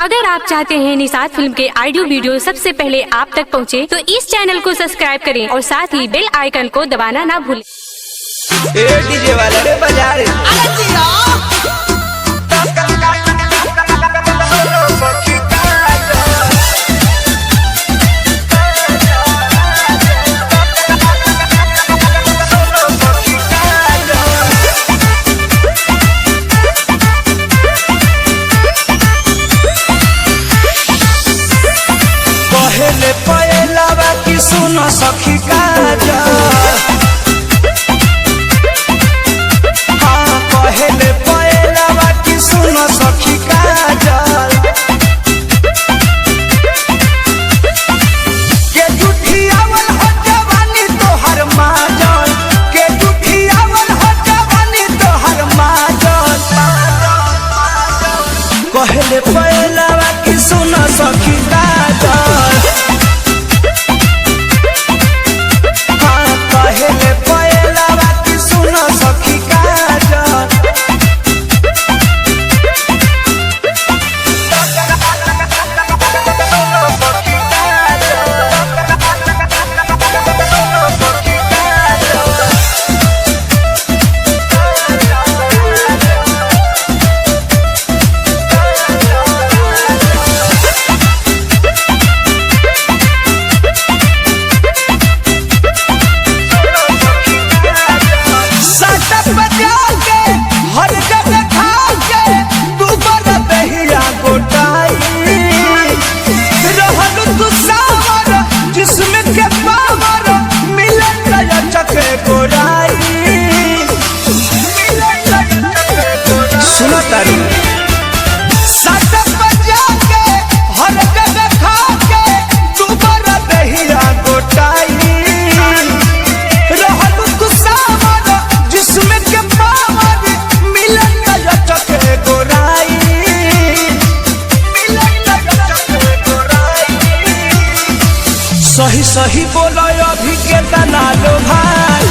अगर आप चाहते हैं निषाद फिल्म के ऑडियो वीडियो सबसे पहले आप तक पहुंचे, तो इस चैनल को सब्सक्राइब करें और साथ ही बेल आइकन को दबाना ना भूलें। डीजे वाला रे बजा रे पहले पहला की सुनो सखी काजा, हाँ पहले पहला की सुनो सखी काजा के जुठियावल हो जवानी तोहर माजल, के जुठियावल हो जवानी तोहर माजल। पहले पहला की सुनो सखी काजा, सही सही बोलो अभी के तना लो भाई।